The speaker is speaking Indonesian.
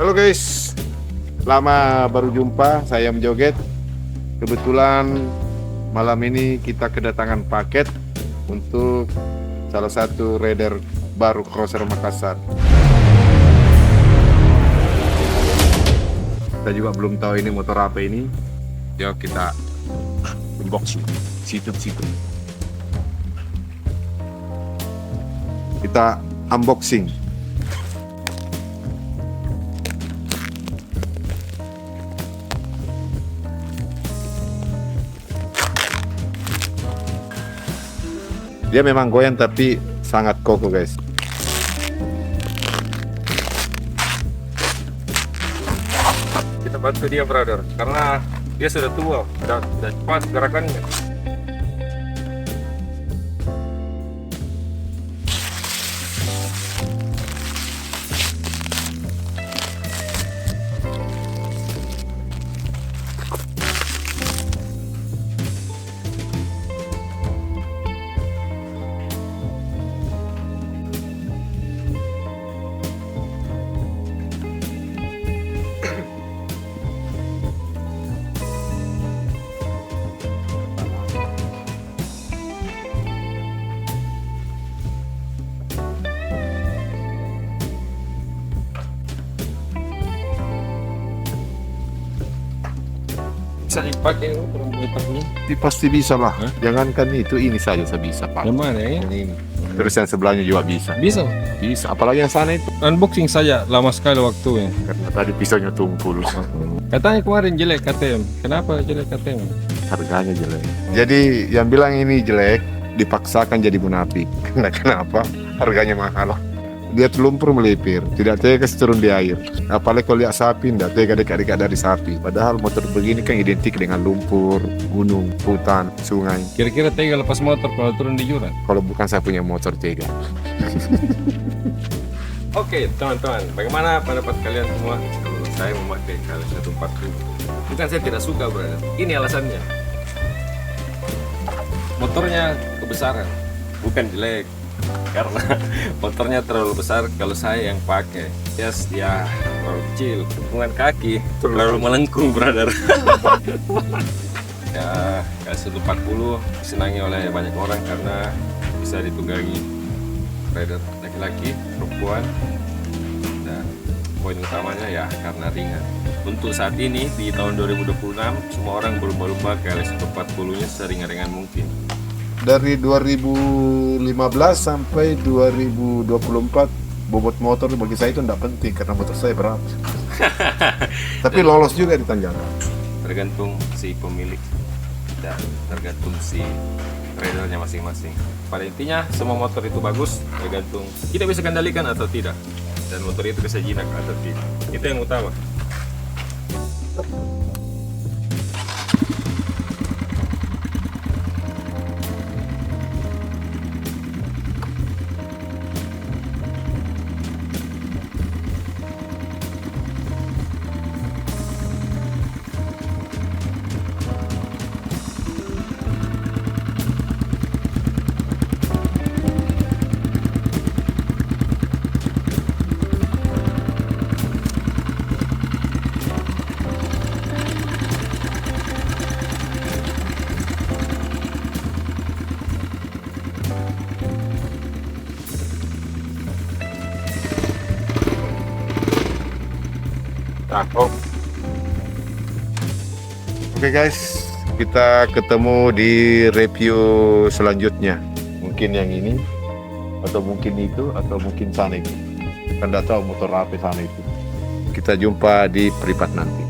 Halo guys, lama baru jumpa, saya Joget. Kebetulan malam ini kita kedatangan paket untuk salah satu rider baru Crosser Makassar. Kita juga belum tahu ini motor apa ini. Yuk kita unboxing, situ. Kita unboxing. Dia memang goyang tapi sangat kokoh guys. Kita bantu dia brother, karena dia sudah tua, sudah pas gerakannya. Bisa dipakai ini. Pasti bisa lah. Jangankan itu, ini saja saya bisa pak. Yang mana ya? Ini. Terus yang sebelahnya juga bisa. Bisa. Bisa. Apalagi yang sana itu. Unboxing saja lama sekali waktunya. Karena tadi pisaunya tumpul. Katanya kemarin jelek KTM. Kenapa jelek KTM? Harganya jelek. Jadi yang bilang ini jelek dipaksakan jadi munafik. Karena kenapa? Harganya mahal. Dia lumpur melipir, tidak tega turun di air. Apalagi kalau lihat sapi, tidak tega dekat-dekat dari sapi. Padahal motor begini kan identik dengan lumpur, gunung, hutan, sungai. Kira-kira tega lepas motor kalau turun di jurang? Kalau bukan saya punya motor tega. Oke teman-teman, bagaimana pendapat kalian semua kalau saya memakai KLS 140? Bukan saya tidak suka brother, ini alasannya. Motornya kebesaran, bukan jelek. Karena motornya terlalu besar kalau saya yang pakai. Yes, dia terlalu kecil, hubungan kaki terlalu melengkung brother. Ya, KLS 140 disenangi oleh banyak orang karena bisa ditunggangi rider laki-laki, perempuan, dan poin utamanya ya karena ringan. Untuk saat ini di tahun 2026 semua orang berlomba-lomba KLS 140 nya seringan-ringan mungkin. Dari 2015 sampai 2024 bobot motor bagi saya itu tidak penting karena motor saya berat. Tapi lolos juga di tanjakan. Tergantung si pemilik dan tergantung si ridernya masing-masing. Pada intinya semua motor itu bagus, tergantung kita bisa kendalikan atau tidak, dan motor itu bisa jinak atau tidak. Itu yang utama. Oke guys, kita ketemu di review selanjutnya. Mungkin yang ini, atau mungkin itu, atau mungkin sana itu. Kan tidak tahu motor apa sana itu. Kita jumpa di privat nanti.